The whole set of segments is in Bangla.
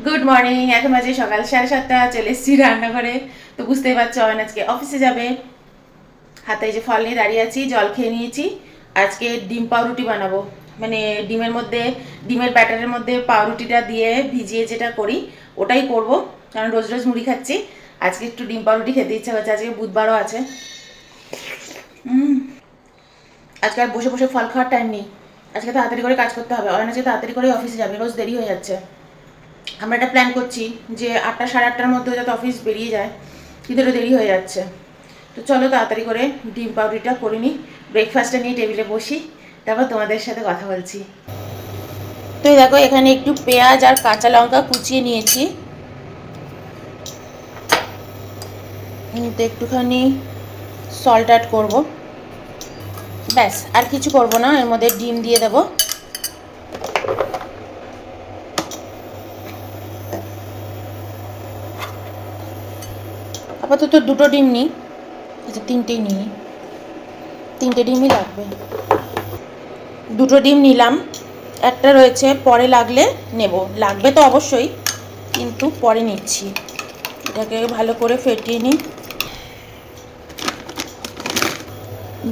Good morning. এখন বাজে সকাল 7:30। চলে এসেছি রান্নাঘরে। তো বুঝতেই পারছো অয়ন আজকে অফিসে যাবে। হাতে এই যে ফল নিয়ে দাঁড়িয়ে আছি, জল খেয়ে নিয়েছি। আজকে ডিম পাউরুটি বানাবো। মানে ডিমের মধ্যে, ডিমের ব্যাটারের মধ্যে পাউরুটিটা দিয়ে ভিজিয়ে যেটা করি ওটাই করব। কারণ রোজ রোজ মুড়ি খাচ্ছি, আজকে একটু ডিম পাউরুটি খেতে ইচ্ছা করছে। আজকে বুধবারও আছে। আজকে আর বসে বসে ফল খাওয়ার টাইম নেই। আজকে তাড়াতাড়ি করে কাজ করতে হবে। অয়ন আজকে তাড়াতাড়ি করে অফিসে যাবে, রোজ দেরি হয়ে যাচ্ছে। আমরা একটা প্ল্যান করছি যে 8টা সাড়ে 8টার মধ্যে যাতে অফিস বেরিয়ে যায়, কিন্তু এটা দেরি হয়ে যাচ্ছে। তো চলো তাড়াতাড়ি করে ডিম পাউরুটিটা করে নিই, ব্রেকফাস্টটা নিয়ে টেবিলে বসি, তারপর তোমাদের সাথে কথা বলছি। তো এই দেখো এখানে একটু পেঁয়াজ আর কাঁচা লঙ্কা কুচিয়ে নিয়েছি। তো একটুখানি সল্ট অ্যাড করবো, ব্যাস আর কিছু করব না। এর মধ্যে ডিম দিয়ে দেবো। আপাতত দুটো ডিম নিই। আচ্ছা তিনটেই নিই, তিনটে ডিমই লাগবে। দুটো ডিম নিলাম, একটা রয়েছে, পরে লাগলে নেব। লাগবে তো অবশ্যই, কিন্তু পরে নিচ্ছি। এটাকে ভালো করে ফেটিয়ে নিই।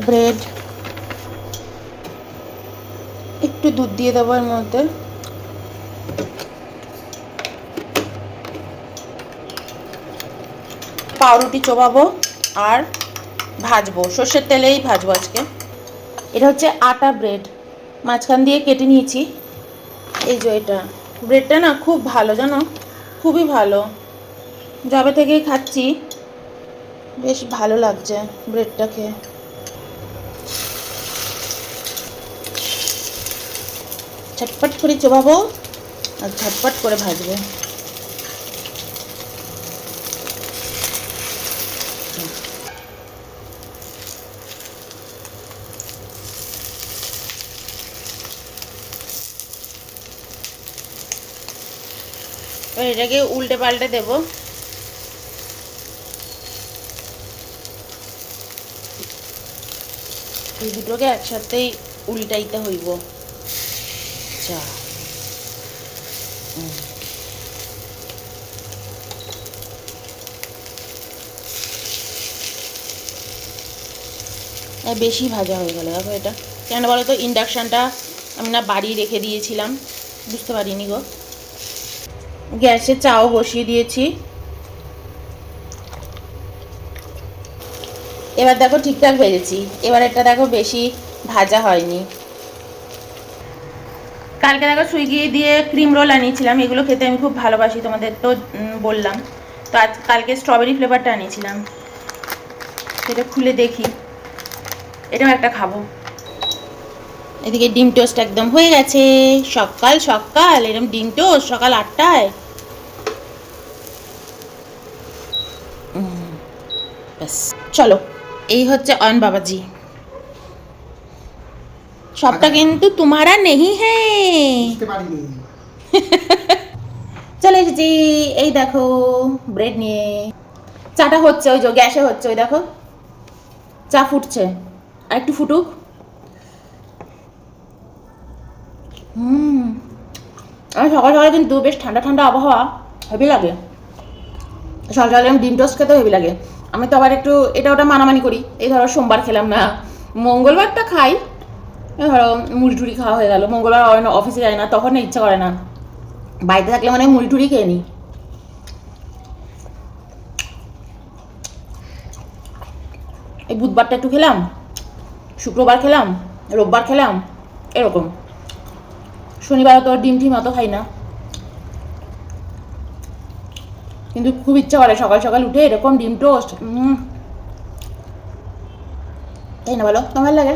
ব্রেড, একটু দুধ দিয়ে দেবো এর মধ্যে। পাউরুটি চোবাবো আর ভাজবো, সর্ষের তেলেই ভাজবো আজকে। এটা হচ্ছে আটা ব্রেড, মাঝখান দিয়ে কেটে নিয়েছি। এই যে এটা ব্রেডটা না খুব ভালো জানো, খুবই ভালো। যবে থেকেই খাচ্ছি বেশ ভালো লাগছে ব্রেডটা খেয়ে। ঝটপট করে চোবাবো আর ঝটপট করে ভাজবো। এবার এটাকে উল্টে পাল্টে দেবো। এই দুটোকে একসাথেই উল্টাইতে হইব। যা বেশি ভাজা হয়ে গেল দেখো। এটা কেন বলো তো, ইন্ডাকশানটা আমি না বাড়িয়ে রেখে দিয়েছিলাম, বুঝতে পারিনি গো। গ্যাসে চাও বসিয়ে দিয়েছি। এবার দেখো ঠিকঠাক ভেজেছি। এবার এটা দেখো বেশি ভাজা হয়নি। কালকে দেখো সুইগি দিয়ে ক্রিম রোল আনিয়েছিলাম, এগুলো খেতে আমি খুব ভালোবাসি, তোমাদের তো বললাম। তো আজ কালকে স্ট্রবেরি ফ্লেভারটা আনিয়েছিলাম, সেটা খুলে দেখি, এটাও একটা খাবো। এদিকে ডিম টোস্ট একদম হয়ে গেছে। সকাল সকাল এরকম ডিম টোস্ট সকাল 8টায়, ব্যাস। চলো, এই হচ্ছে অয়ন বাবাজি। সবটা কিন্তু তোমারা নেই হ্যাঁ। চলে এসেছি, এই দেখো ব্রেড নিয়ে। চাটা হচ্ছে, ওই যে গ্যাসে হচ্ছে, ওই দেখো চা ফুটছে, আর একটু ফুটুক। আমি সকাল সকাল কিন্তু বেশ ঠান্ডা ঠান্ডা আবহাওয়া, হেভি লাগে। সকাল সকালে আমি ডিম টোস্ট খেতেও হেভি লাগে। আমি তো আবার একটু এটা ওটা মানামানি করি। এই ধরো সোমবার খেলাম না, মঙ্গলবারটা খাই। ধরো মুড়ি টুড়ি খাওয়া হয়ে গেল, মঙ্গলবার অফিসে যায় না, তখন ইচ্ছা করে না। বাড়িতে থাকলে মানে মুড়ি টুড়ি খেয়ে নিই। এই বুধবারটা একটু খেলাম, শুক্রবার খেলাম, রোববার খেলাম, এরকম। শনিবার তো ডিম টিম অত খাই না, কিন্তু খুব ইচ্ছা করে সকাল সকাল উঠে এরকম ডিম টোস্ট। তাই না বলো, তোমার লাগে?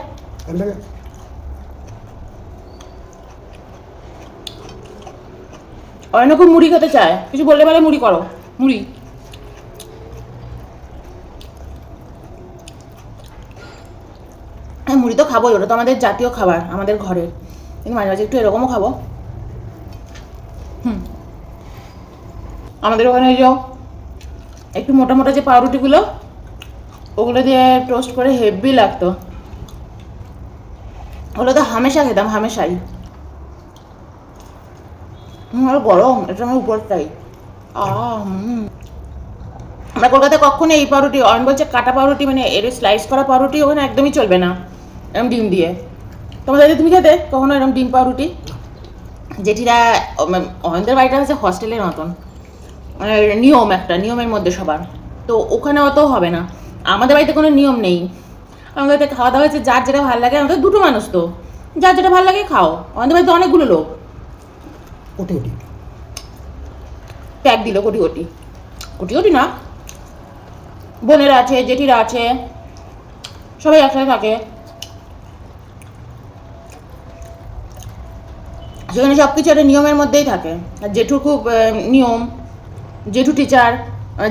অনেক খুব মুড়ি খেতে চায়, কিছু বললে বলে মুড়ি করো, মুড়ি। হ্যাঁ মুড়ি তো খাবোই, ওটা তো আমাদের জাতীয় খাবার আমাদের ঘরের, কিন্তু মাঝে মাঝে একটু এরকমও খাবো। আমাদের ওখানে যে একটু মোটা মোটা যে পাউরুটিগুলো, ওগুলো দিয়ে টোস্ট করে হেভি লাগতো। ওগুলো তো হামেশা খেতাম, হামেশাই। আর গরম, এটা আমার উপরটাই। আমরা কলকাতায় কখনো এই পাউরুটি, অয়ন বলছে কাটা পাউরুটি মানে এর স্লাইস করা পাউরুটি ওখানে একদমই চলবে না এরকম ডিম দিয়ে। তোমাদের তুমি খেতে কখনো এরকম ডিম পাউরুটি? জেঠিরা অয়নদের বাড়িটা হচ্ছে হস্টেলের মতন, মানে নিয়ম একটা, নিয়মের মধ্যে সবার, তো ওখানে অত হবে না। আমাদের বাড়িতে কোনো নিয়ম নেই, আমাদের বাড়িতে খাওয়া দাওয়া হচ্ছে যার যেটা ভালো লাগে। আমাদের দুটো মানুষ তো, যার যেটা ভালো লাগে খাও। আমাদের বাড়িতে অনেকগুলো লোক। কোটি কোটি ট্যাগ দিল কোটি কোটি, কোটি কোটি না, বোনেরা আছে, জেঠিরা আছে, সবাই একসাথে থাকে। সেখানে সব কিছু একটা নিয়মের মধ্যেই থাকে। আর জেঠুর খুব নিয়ম, জেঠু টিচার,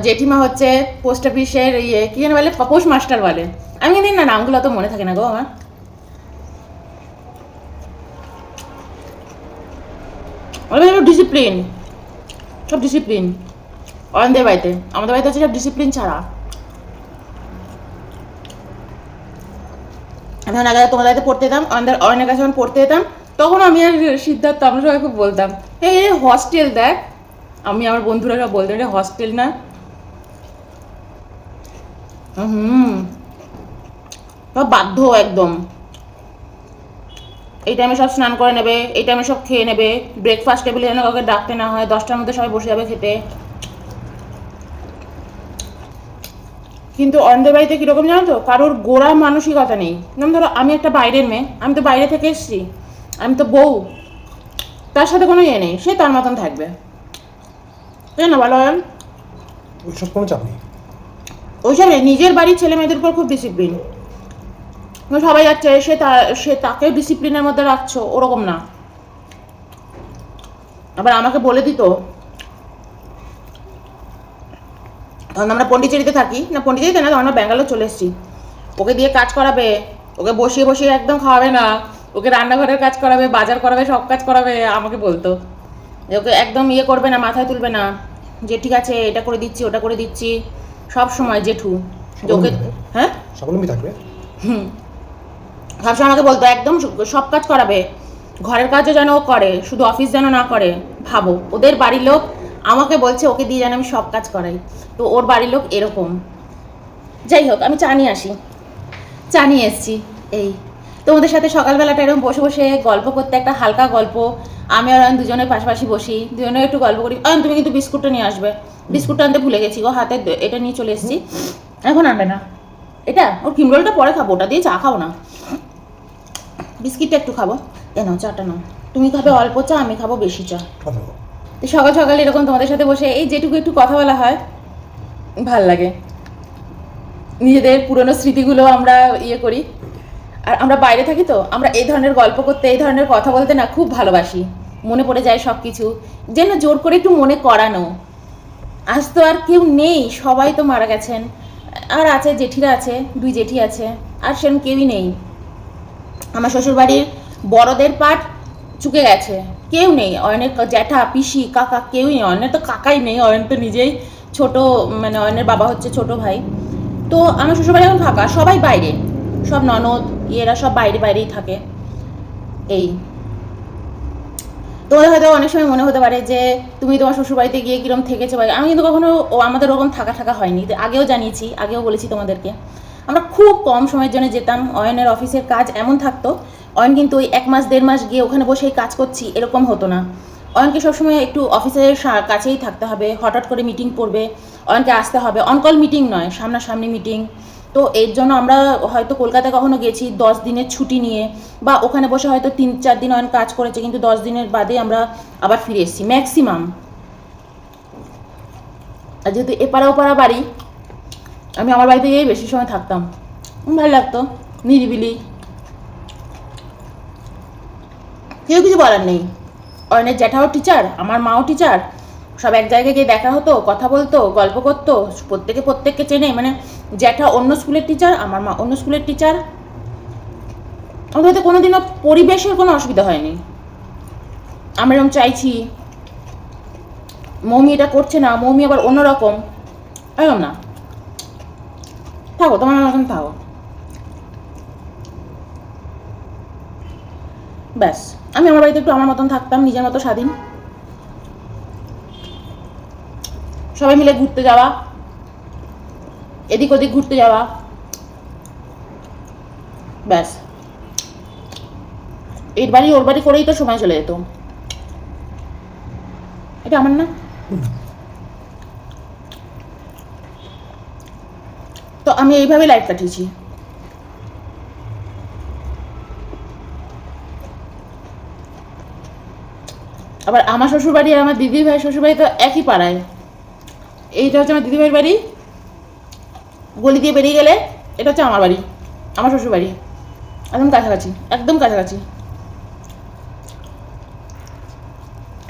জেঠিমা হচ্ছে পোস্ট অফিসের ইয়ে কি যেন বলে, পোস্ট মাস্টার বলে। আমি কিন্তু না নামগুলো অত মনে থাকে না গো আমার। ডিসিপ্লিন, সব ডিসিপ্লিন অয়নদের বাড়িতে। আমাদের বাড়িতে হচ্ছে সব ডিসিপ্লিন ছাড়া। আমি আগে তোমাদের বাড়িতে পড়তে যেতাম, অয়নের কাছে যখন পড়তে যেতাম, তখন আমি আর সিদ্ধার্থ আমরা সবাই খুব বলতাম, এই হস্টেল দেখ। আমি আমার বন্ধুরা সব বলতাম এটা হস্টেল না। সব বাধ্য একদম, এই টাইমে সব স্নান করে নেবে, এই টাইমে সব খেয়ে নেবে, ব্রেকফাস্ট টেবিলে যেন কাউকে ডাকতে না হয়, 10টার মধ্যে সবাই বসে যাবে খেতে। কিন্তু অয়নদের বাড়িতে কীরকম জানো তো, কারোর গোড়া মানসিকতা নেই। যেমন ধরো আমি একটা বাইরের মেয়ে, আমি তো বাইরে থেকে এসেছি, আমি তো বউ, তার সাথে কোনো ইয়ে নেই, সে তার মতন থাকবে, তাই না বলো অয়ন? ওইসব কোনো চাপ নেই। ওইসব নিজের বাড়ির ছেলে মেয়েদের উপর খুব ডিসিপ্লিন। সবাই যাচ্ছে, সে তাকেও ডিসিপ্লিনের মধ্যে রাখছো, ওরকম না। আবার আমাকে বলে দিত, তখন আমরা পন্ডিচেরিতে থাকি না, পন্ডিচেরিতে না, তখন আমরা ব্যাঙ্গালোর চলে এসেছি। ওকে দিয়ে কাজ করাবে, ওকে বসিয়ে বসিয়ে একদম খাওয়াবে না, ওকে রান্নাঘরের কাজ করাবে, বাজার করাবে, সব কাজ করাবে। আমাকে বলতো যে ওকে একদম ইয়ে করবে না, মাথায় তুলবে না, যে ঠিক আছে এটা করে দিচ্ছি, ওটা করে দিচ্ছি, সব সময় জেঠু ওকে। হ্যাঁ, স্বাবলম্বী থাকবে। সবসময় আমাকে বলতো একদম সব কাজ করাবে, ঘরের কাজও যেন ও করে, শুধু অফিস যেন না করে। ভাবো ওদের বাড়ির লোক আমাকে বলছে ওকে দিয়ে যেন আমি সব কাজ করাই, তো ওর বাড়ির লোক এরকম। যাই হোক, আমি চা নিয়ে আসি, চা নিয়ে এসছি। এই তোমাদের সাথে সকালবেলাটা এরকম বসে বসে গল্প করতে, একটা হালকা গল্প। আমি আর অয়ন দুজনের পাশাপাশি বসি, দুজনে একটু গল্প করি। অয়ন তুমি কিন্তু বিস্কুটটা নিয়ে আসবে, বিস্কুটটা আনতে ভুলে গেছি গো, হাতে এটা নিয়ে চলে এসেছি। এখন আনবে না এটা, ওর কিমরোলটা পরে খাবো, ওটা দিয়ে চা খাবো না, বিস্কিটটা একটু খাবো। এ নাও চাটা নাও, তুমি খাবে অল্প চা, আমি খাবো বেশি চা। তো সকাল সকাল এরকম তোমাদের সাথে বসে এই যেটুকু একটু কথা বলা হয়, ভাল লাগে। নিজেদের পুরনো স্মৃতিগুলো আমরা ইয়ে করি। আর আমরা বাইরে থাকি তো, আমরা এই ধরনের গল্প করতে, এই ধরনের কথা বলতে না খুব ভালোবাসি। মনে পড়ে যায় সব কিছু, যেন জোর করে একটু মনে করানো। আজ তো আর কেউ নেই, সবাই তো মারা গেছেন। আর আছে জেঠিরা আছে, 2 জেঠি আছে, আর সেরকম কেউই নেই। আমার শ্বশুরবাড়ির বড়দের পাট চুকে গেছে, কেউ নেই। অয়নের জ্যাঠা, পিসি, কাকা কেউই নেই। অয়নের তো কাকাই নেই, অয়ন তো নিজেই ছোট, মানে অয়নের বাবা হচ্ছে ছোট ভাই। তো আমার শ্বশুরবাড়ি এখন ফাঁকা, সবাই বাইরে, সব ননদ এরা সব বাইরে বাইরেই থাকে। এই তোমাদের হয়তো অনেক সময় মনে হতে পারে যে তুমি তোমার শ্বশুরবাড়িতে গিয়ে কিরকম থেকেছো, আমি কিন্তু কখনো আমাদের ওরকম থাকা হয়নি। আগেও জানিয়েছি, আগেও বলেছি তোমাদেরকে, আমরা খুব কম সময়ের জন্য যেতাম। অয়নের অফিসের কাজ এমন থাকতো, অয়ন কিন্তু ওই 1 মাস 1.5 মাস গিয়ে ওখানে বসেই কাজ করছি এরকম হতো না। অয়নকে সবসময় একটু অফিসের কাছেই থাকতে হবে, হঠাৎ করে মিটিং পড়বে, অয়নকে আসতে হবে। অনকল মিটিং নয়, সামনাসামনি মিটিং। তো এর জন্য আমরা হয়তো কলকাতায় কখনো গেছি 10 দিনের ছুটি নিয়ে, বা ওখানে বসে হয়তো 3-4 দিন অয়ন কাজ করেছে, কিন্তু 10 দিনের বাদে আমরা আবার ফিরে এসেছি ম্যাক্সিমাম। আর যেহেতু এপাড়া ওপাড়া বাড়ি, আমি আমার বাড়িতে গিয়েই বেশি সময় থাকতাম, ভালো লাগতো, নিরিবিলি, কেউ কিছু বলার নেই। অয়নের জ্যাঠাও টিচার, আমার মাও টিচার, সব এক জায়গায় গিয়ে দেখা হতো, কথা বলতো, গল্প করতো, প্রত্যেককে চেনে। মানে জ্যাঠা অন্য স্কুলের টিচার, আমার মা অন্য স্কুলের টিচার। আমাদের হয়তো কোনোদিনও পরিবেশের কোনো অসুবিধা হয়নি। আমরা এরকম চাইছি, মৌমি এটা করছে না, মৌমি আবার অন্যরকম, এরকম না। থাকো তোমার মতন থাকো, ব্যাস। আমি আমার বাড়িতে একটু আমার মতন থাকতাম, নিজের মতো স্বাধীন। সবাই মিলে ঘুরতে যাওয়া, এদিক ওদিক ঘুরতে যাওয়া, ব্যাস। এর বাড়ি ওর বাড়ি করেই তো সময় চলে যেত। এটা আমার না? তো আমি এইভাবে লাইফ কাটিয়েছি। আবার আমার শ্বশুরবাড়ি আর আমার দিদির ভাইয়ের শ্বশুরবাড়ি তো একই পাড়ায়। এইটা হচ্ছে আমার দিদিভাইয়ের বাড়ি, গলি দিয়ে বেরিয়ে গেলে এটা হচ্ছে আমার বাড়ি, আমার শ্বশুরবাড়ি। একদম কাছাকাছি, একদম কাছাকাছি।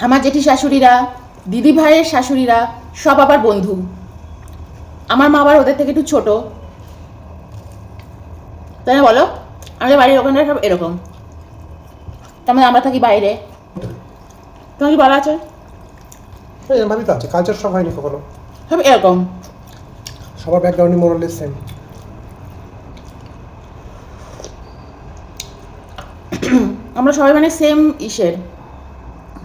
আমার জেঠি শাশুড়িরা, দিদি ভাইয়ের শাশুড়িরা সব আবার বন্ধু। আমার মা আবার ওদের থেকে একটু ছোট, তাই না বলো? আমাদের বাড়ির ওখানটা সব এরকম। তার মানে আমরা থাকি বাইরে। তোমার কি বলা আছে? এরকমভাবেই তো আছে, কালচার সব হয়নি কখনো, সব এরকম। সবার ব্যাকগ্রাউন্ডই মোরালেস সেম। আমরা সবাই মানে সেম ইসের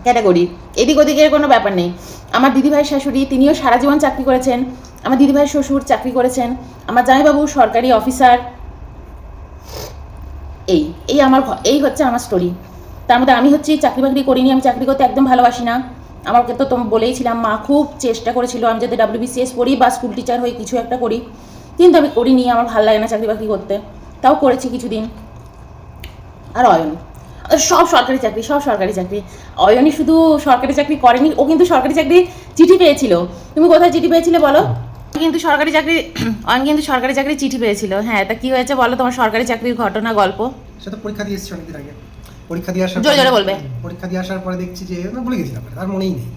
ক্যাটাগরি, এদিক ওদিকের কোনো ব্যাপার নেই। আমার দিদিভাইয়ের শাশুড়ি তিনিও সারা জীবন চাকরি করেছেন, আমার দিদিভাইয়ের শ্বশুর চাকরি করেছেন, আমার জামাইবাবু সরকারি অফিসার। এই আমার এই হচ্ছে আমার স্টোরি। তার মধ্যে আমি হচ্ছি চাকরি বাকরি করিনি, আমি চাকরি করতে একদম ভালোবাসি না। আমাকে তো তুমি বলেইছিলাম, মা খুব চেষ্টা করেছিল আমি যাতে WBCS পড়ি বা স্কুল টিচার হয়ে কিছু একটা করি, কিন্তু আমি করিনি, আমার ভালো লাগে না চাকরি বাকরি করতে। তাও করেছি কিছুদিন। আর অয়ন সব সরকারি চাকরি, সব সরকারি চাকরি। অয়নই শুধু সরকারি চাকরি করেনি, ও কিন্তু সরকারি চাকরি চিঠি পেয়েছিল। তুমি কোথায় চিঠি পেয়েছিলে বলো? কিন্তু সরকারি চাকরি, অয়ন কিন্তু সরকারি চাকরি চিঠি পেয়েছিল। হ্যাঁ, তা কি হয়েছে বলো তোমার সরকারি চাকরির ঘটনা গল্প? সেটা পরীক্ষা দিয়ে এসেছি অনেকদিন আগে। পরীক্ষা দিয়ে আসার জোরে জোরে বলবে। পরীক্ষা দিয়ে আসার পরে দেখছি যে আমি ভুলে গেছিলাম, তার মনেই নেই।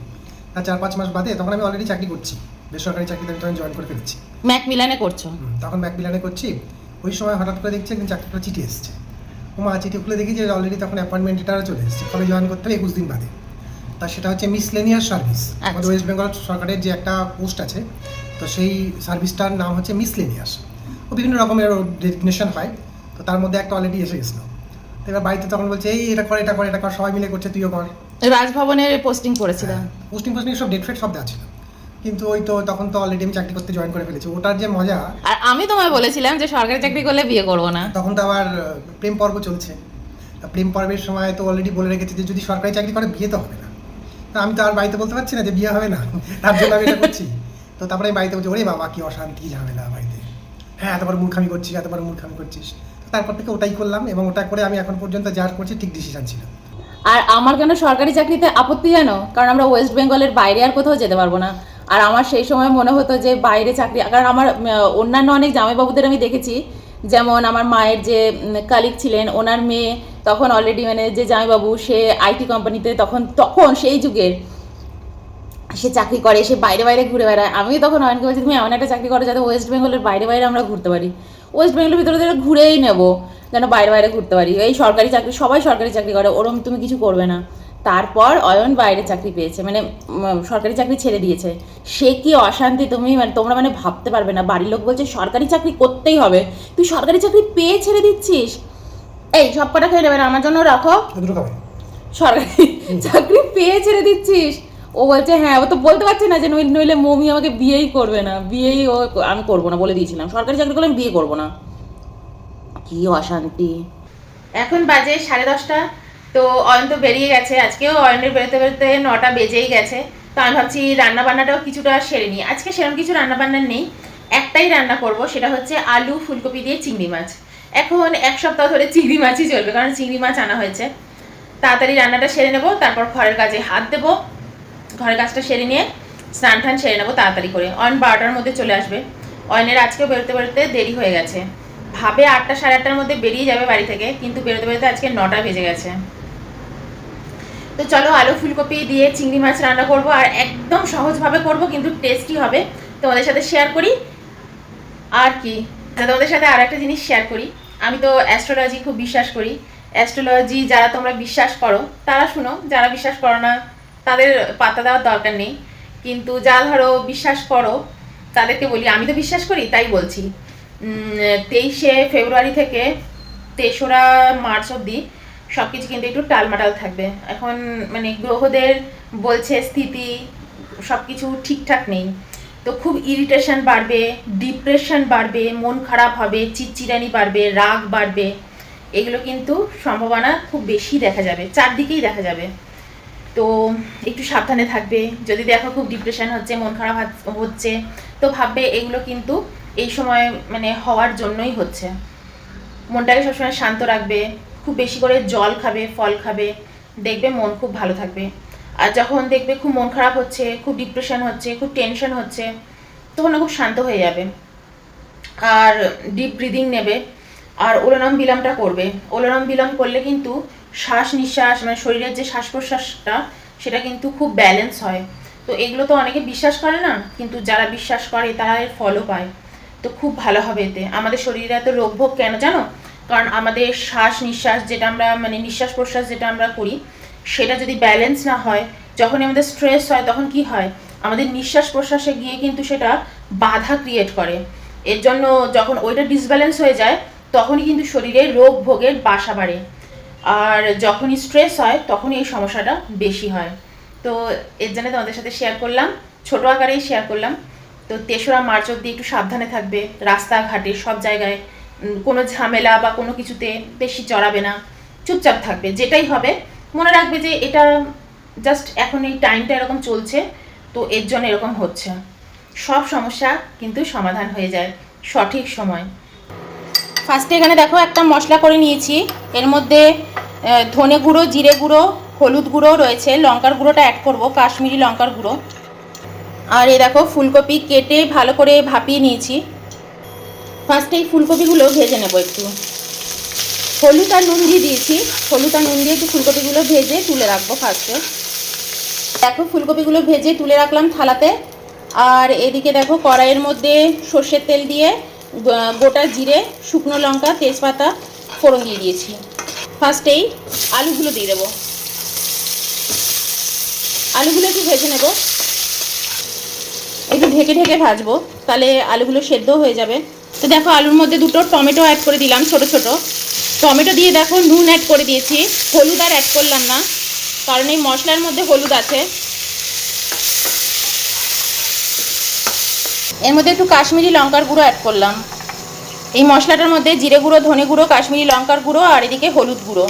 তার 4-5 মাস বাদে তখন আমি অলরেডি চাকরি করছি, বেসরকারি চাকরিতে আমি তখন জয়েন করে ফেলেছি। ম্যাকমিলানে করছো? তখন ম্যাকমিলানে করছি। ওই সময় হঠাৎ করে দেখছি একদিন চাকরিটা চিঠি এসছে। মা চিঠি খুলে দেখি যে অলরেডি তখন অ্যাপয়েন্টমেন্ট লেটারও চলে এসেছে, কবে জয়েন করতে হবে 21 দিন বাদে। তা সেটা হচ্ছে মিসলেনিয়াস সার্ভিস। আমাদের ওয়েস্ট বেঙ্গল সরকারের যে একটা পোস্ট আছে, তো সেই সার্ভিসটার নাম হচ্ছে মিসলেনিয়াস। ও বিভিন্ন রকমের ডেজিগনেশন হয়, তো তার মধ্যে একটা অলরেডি এসে গেছিলো। তো এবার বাড়িতে তখন বলছে এই এটা কর এটা কর এটা কর, সবাই মিলে করছে, তুইও কর। রাজভবনের পোস্টিং করেছিলাম। পোস্টিং সব ডেট ফেট সব দেওয়া ছিল, কিন্তু ওই তো তখন তো অলরেডি আমি চাকরি করতে জয়েন করে ফেলেছি। ওটার যে মজা! আর আমি তোমায় বলেছিলাম যে সরকারি চাকরি করলে বিয়ে করবো না। তখন তো আবার প্রেম পর্ব চলছে। তা প্রেম পর্বের সময় তো অলরেডি বলে রেখেছে যে যদি সরকারি চাকরি করে বিয়ে তো হবে না। তা আমি তো আর বাড়িতে বলতে পারছি না যে বিয়ে হবে না, তার জন্য আমি এটা করছি। তো তারপরে আমি বাড়িতে বলছি, ওরে বাবা কি অশান্তি ঝামেলা বাড়িতে, হ্যাঁ এতবার মূর্খামি করছিস, এতবার মূর্খামি করছিস। তারপর থেকে ওটাই করলাম, এবং ওটা করে আমি এখন পর্যন্ত যা করছি ঠিক ডিসিশন ছিল। আর আমার কেন সরকারি চাকরিতে আপত্তি জানো? কারণ আমরা ওয়েস্ট বেঙ্গলের বাইরে আর কোথাও যেতে পারবো না। আর আমার সেই সময় মনে হতো যে বাইরে চাকরি, কারণ আমার অন্যান্য অনেক জামাইবাবুদের আমি দেখেছি, যেমন আমার মায়ের যে কালিগ ছিলেন, ওনার মেয়ে তখন অলরেডি মানে যে জামাইবাবু, সে IT কোম্পানিতে তখন সেই যুগের সে চাকরি করে, সে বাইরে বাইরে ঘুরে বেড়ায়। আমি তখন অনেকে বলছি তুমি এমন একটা চাকরি করো যাতে ওয়েস্ট বেঙ্গলের বাইরে বাইরে আমরা ঘুরতে পারি, ওয়েস্ট বেঙ্গলের ভিতরে ভিতরে ঘুরেই নেবো, যেন বাইরে বাইরে ঘুরতে পারি। এই সরকারি চাকরি, সবাই সরকারি চাকরি করে, ওরম তুমি কিছু করবে না। তারপর অয়ন বাইরে চাকরি পেয়েছে, মানে সরকারি চাকরি ছেড়ে দিয়েছে। সে কি অশান্তি তুমি মানে তোমরা মানে ভাবতে পারবে না। বাড়ির লোক বলছে সরকারি চাকরি করতেই হবে, তুই সরকারি চাকরি পেয়ে ছেড়ে দিচ্ছিস। এই সব কটা খেয়ে নেবে না, আমার জন্য রাখো। সরকারি চাকরি পেয়ে ছেড়ে দিচ্ছিস? ও বলছে হ্যাঁ। ও তো বলতে পারছে না যে নইলে মমি আমাকে বিয়েই করবে না, বিয়েই ও আমি করবো না বলে দিয়েছিলাম, সরকারি চাকরি করলে আমি বিয়ে করবো না। কি অশান্তি। এখন বাজে 10:30। তো অয়ন তো বেরিয়ে গেছে, আজকেও অয়নের বেরোতে বেরোতে 9টা বেজেই গেছে। তো আমি ভাবছি রান্না বান্নাটাও কিছুটা সেরে নিই। আজকে সেরকম কিছু রান্না বান্না নেই, একটাই রান্না করব, সেটা হচ্ছে আলু ফুলকপি দিয়ে চিংড়ি মাছ। এখন 1 সপ্তাহ ধরে চিংড়ি মাছই চলবে, কারণ চিংড়ি মাছ আনা হয়েছে। তাড়াতাড়ি রান্নাটা সেরে নেবো, তারপর ঘরের কাজে হাত দেবো, ঘরের কাজটা সেরে নিয়ে স্নান টান সেরে নেবো তাড়াতাড়ি করে। অয়ন 12টার মধ্যে চলে আসবে। অয়নের আজকেও বেরোতে বেরোতে দেরি হয়ে গেছে, ভাবে 8টা সাড়ে 8টার মধ্যে বেরিয়ে যাবে বাড়ি থেকে, কিন্তু বেরোতে বেরোতে আজকে 9টা বেজে গেছে। তো চলো আলু ফুলকপি দিয়ে চিংড়ি মাছ রান্না করব, আর একদম সহজভাবে করব, কিন্তু টেস্টি হবে। তোমাদের সাথে শেয়ার করি। আর কি তোমাদের সাথে আর একটা জিনিস শেয়ার করি, আমি তো অ্যাস্ট্রোলজি খুব বিশ্বাস করি। অ্যাস্ট্রোলজি যারা তোমরা বিশ্বাস করো তারা শুনো, যারা বিশ্বাস করো না তাদের পাত্তা দেওয়ার দরকার নেই। কিন্তু যা ধরো বিশ্বাস করো তাদেরকে বলি, আমি তো বিশ্বাস করি তাই বলছি। 23শে ফেব্রুয়ারি থেকে 3রা মার্চ অবধি সব কিছু কিন্তু একটু টালমাটাল থাকবে। এখন মানে গ্রহদের বলছে স্থিতি সব কিছু ঠিকঠাক নেই। তো খুব ইরিটেশন বাড়বে, ডিপ্রেশন বাড়বে, মন খারাপ হবে, চিড়চিড়ানি বাড়বে, রাগ বাড়বে, এগুলো কিন্তু সম্ভাবনা খুব বেশি দেখা যাবে, চারদিকেই দেখা যাবে। তো একটু সাবধানে থাকবে। যদি দেখো খুব ডিপ্রেশন হচ্ছে, মন খারাপ হচ্ছে, তো ভাববে এগুলো কিন্তু এই সময় মানে হওয়ার জন্যই হচ্ছে। মনটাকে সবসময় শান্ত রাখবে, খুব বেশি করে জল খাবে, ফল খাবে, দেখবে মন খুব ভালো থাকবে। আর যখন দেখবে খুব মন খারাপ হচ্ছে, খুব ডিপ্রেশন হচ্ছে, খুব টেনশন হচ্ছে, তখন খুব শান্ত হয়ে যাবে। আর ডিপ ব্রিদিং নেবে, আর ওলনম বিলমটা করবে। ওলনম বিলম করলে কিন্তু শ্বাস নিঃশ্বাস মানে শরীরের যে শ্বাস প্রশ্বাসটা সেটা কিন্তু খুব ব্যালেন্স হয়। তো এগুলো তো অনেকে বিশ্বাস করে না, কিন্তু যারা বিশ্বাস করে তারা এর ফলও পায়। তো খুব ভালো হবে এতে। আমাদের শরীরে এত রোগভোগ কেন জানো? কারণ আমাদের শ্বাস নিঃশ্বাস যেটা আমরা মানে নিঃশ্বাস প্রশ্বাস যেটা আমরা করি সেটা যদি ব্যালেন্স না হয়, যখনই আমাদের স্ট্রেস হয় তখন কি হয়, আমাদের নিঃশ্বাস প্রশ্বাসে গিয়ে কিন্তু সেটা বাধা ক্রিয়েট করে। এর জন্য যখন ওইটা ডিসব্যালেন্স হয়ে যায় তখনই কিন্তু শরীরে রোগ ভোগের বাসা বাড়ে। আর যখনই স্ট্রেস হয় তখনই এই সমস্যাটা বেশি হয়। তো এর জন্য তোমাদের সাথে শেয়ার করলাম, ছোট আকারেই শেয়ার করলাম। তো ৩রা মার্চ অবধি একটু সাবধানে থাকবে, রাস্তাঘাটে সব জায়গায় কোনো ঝামেলা বা কোনো কিছুতে বেশি জড়াবে না, চুপচাপ থাকবে। যেটাই হবে মনে রাখবে যে এটা জাস্ট এখন এই টাইমটা এরকম চলছে, তো এর জন্য এরকম হচ্ছে। সব সমস্যা কিন্তু সমাধান হয়ে যায় সঠিক সময়। ফার্স্টে এখানে দেখো একটা মশলা করে নিয়েছি, এর মধ্যে ধনে গুঁড়ো, জিরে গুঁড়ো, হলুদ গুঁড়ো রয়েছে, লঙ্কার গুঁড়োটা অ্যাড করব, কাশ্মীরি লঙ্কার গুঁড়ো। আর এই দেখো ফুলকপি কেটে ভালো করে ভাপিয়ে নিয়েছি। ফার্স্টে এই ফুলকপিগুলো ভেজে নেব একটু, হলুদ আর নুন দিয়ে দিয়েছি, হলুদ আর নুন দিয়ে একটু ফুলকপিগুলো ভেজে তুলে রাখবো ফার্স্টে। দেখো ফুলকপিগুলো ভেজে তুলে রাখলাম থালাতে। আর এদিকে দেখো কড়াইয়ের মধ্যে সর্ষের তেল দিয়ে গোটা জিরে, শুকনো লঙ্কা, তেজপাতা ফোড়ন দিয়ে দিয়েছি। ফার্স্টেই আলুগুলো দিয়ে দেবো, আলুগুলো একটু ভেজে নেব, একটু ঢেকে ঢেকে ভাজবো, তাহলে আলুগুলো সেদ্ধ হয়ে যাবে। তো দেখো আলুর মধ্যে দুটো টমেটো অ্যাড করে দিলাম, ছোট ছোট টমেটো দিয়ে দেখো নুন অ্যাড করে দিয়েছি, হলুদ আর অ্যাড করলাম না কারণ এই মশলার মধ্যে হলুদ আছে। এর মধ্যে একটু কাশ্মীরি লঙ্কার গুঁড়ো অ্যাড করলাম। এই মশলাটার মধ্যে জিরে গুঁড়ো, ধনে গুঁড়ো, কাশ্মীরি লঙ্কার গুঁড়ো আর এদিকে হলুদ গুঁড়ো,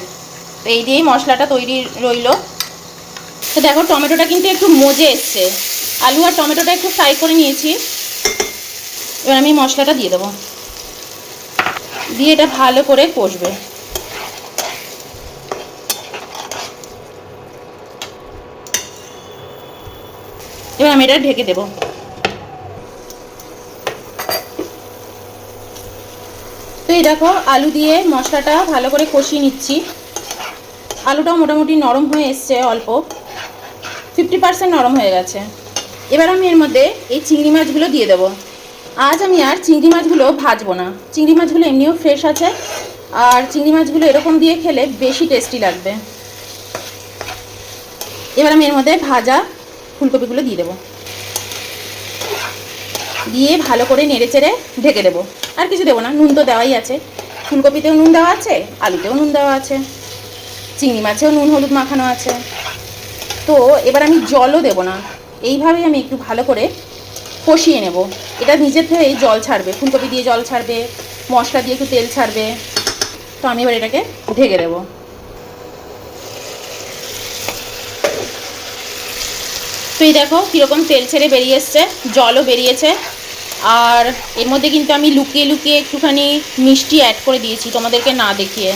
তো এই দিয়েই মশলাটা তৈরি রইল। তো দেখো টমেটোটা কিন্তু একটু মজে এসছে, আলু আর টমেটোটা একটু ফ্রাই করে নিয়েছি। এবার আমি মশলাটা দিয়ে দেবো, দিয়ে এটা ভালো করে কষবে। এবার আমি এটা ঢেকে দেবো। তো এই দেখো আলু দিয়ে মশলাটা ভালো করে কষিয়ে নিচ্ছি। আলুটাও মোটামুটি নরম হয়ে এসছে, অল্প 50% নরম হয়ে গেছে। এবার আমি এর মধ্যে এই চিংড়ি মাছগুলো দিয়ে দেবো। আজ আমি আর চিংড়ি মাছগুলো ভাজবো না, চিংড়ি মাছগুলো এমনিও ফ্রেশ আছে, আর চিংড়ি মাছগুলো এরকম দিয়ে খেলে বেশি টেস্টি লাগবে। এবার আমি এর মধ্যে ভাজা ফুলকপিগুলো দিয়ে দেবো, দিয়ে ভালো করে নেড়ে চেড়ে ঢেকে দেবো। আর কিছু দেবো না, নুন তো দেওয়াই আছে, ফুলকপিতেও নুন দেওয়া আছে, আলুতেও নুন দেওয়া আছে, চিংড়ি মাছেও নুন হলুদ মাখানো আছে। তো এবার আমি জলও দেবো না, এইভাবেই আমি একটু ভালো করে কষিয়ে নেব। এটা নিজের থেকেই জল ছাড়বে, ফুলকপি দিয়ে জল ছাড়বে, মশলা দিয়ে একটু তেল ছাড়বে। তো আমি এবার এটাকে ঢেকে দেবো। তো এই দেখো কীরকম তেল ছেড়ে বেরিয়ে এসছে, জলও বেরিয়েছে। আর এর মধ্যে কিন্তু আমি লুকিয়ে লুকিয়ে একটুখানি মিষ্টি অ্যাড করে দিয়েছি তোমাদেরকে না দেখিয়ে।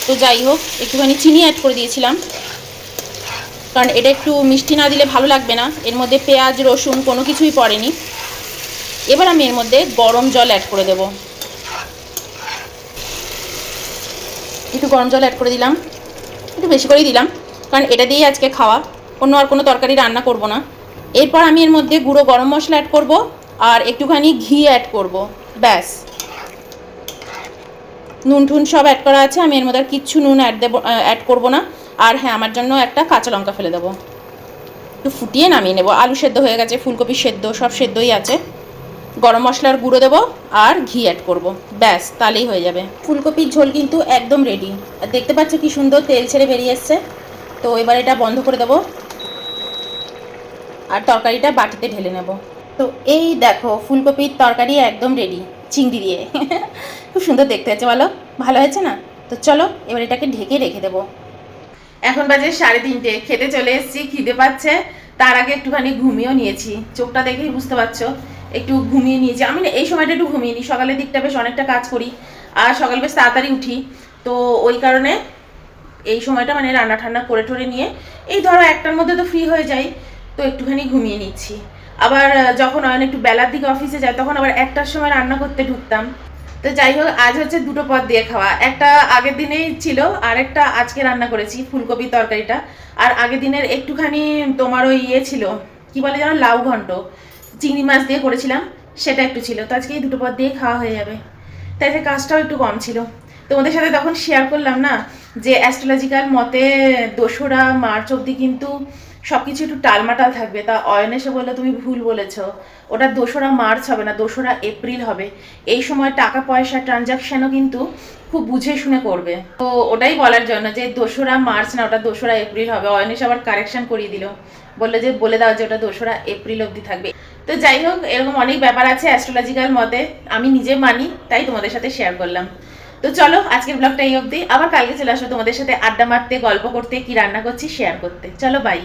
তো যাই হোক একটুখানি চিনি অ্যাড করে দিয়েছিলাম, কারণ এটা একটু মিষ্টি না দিলে ভালো লাগবে না। এর মধ্যে পেঁয়াজ রসুন কোনো কিছুই পড়েনি। এবার আমি এর মধ্যে গরম জল অ্যাড করে দেব, একটু গরম জল অ্যাড করে দিলাম, একটু বেশি করেই দিলাম, কারণ এটা দিয়েই আজকে খাওয়া, অন্য আর কোনো তরকারি রান্না করব না। এরপর আমি এর মধ্যে গুঁড়ো গরম মশলা অ্যাড করব আর একটুখানি ঘি অ্যাড করব, ব্যাস। নুন টুন সব অ্যাড করা আছে, আমি এর মধ্যে আর কিচ্ছু নুন অ্যাড করব না। আর হ্যাঁ, আমার জন্য একটা কাঁচা লঙ্কা ফেলে দেবো, একটু ফুটিয়ে নামিয়ে নেব। আলু সেদ্ধ হয়ে গেছে, ফুলকপি সেদ্ধ, সব সেদ্ধই আছে। গরম মশলার গুঁড়ো দেবো আর ঘি অ্যাড করব, ব্যাস, তাহলেই হয়ে যাবে। ফুলকপির ঝোল কিন্তু একদম রেডি। আর দেখতে পাচ্ছ কি সুন্দর তেল ছেড়ে বেরিয়ে এসছে। তো এবার এটা বন্ধ করে দেবো আর তরকারিটা বাটিতে ঢেলে নেব। তো এই দেখো ফুলকপির তরকারি একদম রেডি, চিংড়ি দিয়ে। খুব সুন্দর দেখতে হয়েছে, বলো ভালো হয়েছে না? তো চলো এবার এটাকে ঢেকে রেখে দেবো। এখন বাজে 3:30, খেতে চলে এসেছি, খিদে পাচ্ছে। তার আগে একটুখানি ঘুমিয়েও নিয়েছি, চোখটা দেখেই বুঝতে পারছো একটু ঘুমিয়ে নিয়েছি। আমি না এই সময়টা একটু ঘুমিয়ে নিই, সকালের দিকটা বেশ অনেকটা কাজ করি আর সকাল বেশ তাড়াতাড়ি উঠি, তো ওই কারণে এই সময়টা মানে রান্না ঠান্না করে ঠরে নিয়ে এই ধরো 1টার মধ্যে তো ফ্রি হয়ে যাই, তো একটুখানি ঘুমিয়ে নিচ্ছি। আবার যখন একটু বেলার দিকে অফিসে যায় তখন আবার 1টার সময় রান্না করতে ঢুকতাম। তো যাই হোক, আজ হচ্ছে দুটো পদ দিয়ে খাওয়া, একটা আগের দিনেই ছিল আর একটা আজকে রান্না করেছি ফুলকপির তরকারিটা। আর আগের দিনের একটুখানি তোমার ওই ইয়ে ছিল, কি বলে যেন, লাউ ঘন্ট চিংড়ি মাছ দিয়ে করেছিলাম, সেটা একটু ছিল। তো আজকে এই দুটো পদ দিয়ে খাওয়া হয়ে যাবে, তাই যে কাজটাও একটু কম ছিল। তোমাদের সাথে তখন শেয়ার করলাম না যে অ্যাস্ট্রোলজিক্যাল মতে 2রা মার্চ অবধি কিন্তু সব কিছু একটু টালমাটাল থাকবে। তা অয়ন এসে বললো তুমি ভুল বলেছ, ওটা 2রা মার্চ হবে না, 2রা এপ্রিল হবে। এই সময় টাকা পয়সা ট্রানজাকশনও কিন্তু খুব বুঝে শুনে করবে। তো ওটাই বলার জন্য যে 2রা মার্চ না, ওটা 2রা এপ্রিল হবে। অয়ন এসে আবার কারেকশন করিয়ে দিল, বললো যে বলে দাও যে ওটা 2রা এপ্রিল অবধি থাকবে। তো যাই হোক, এরকম অনেক ব্যাপার আছে অ্যাস্ট্রোলজিক্যাল মতে, আমি নিজে মানি তাই তোমাদের সাথে শেয়ার করলাম। তো চলো আজকের ব্লগটা এই অবধি, আবার কালকে চলে আসো তোমাদের সাথে আড্ডা মারতে, গল্প করতে, কি রান্না করছি শেয়ার করতে। চলো বাই।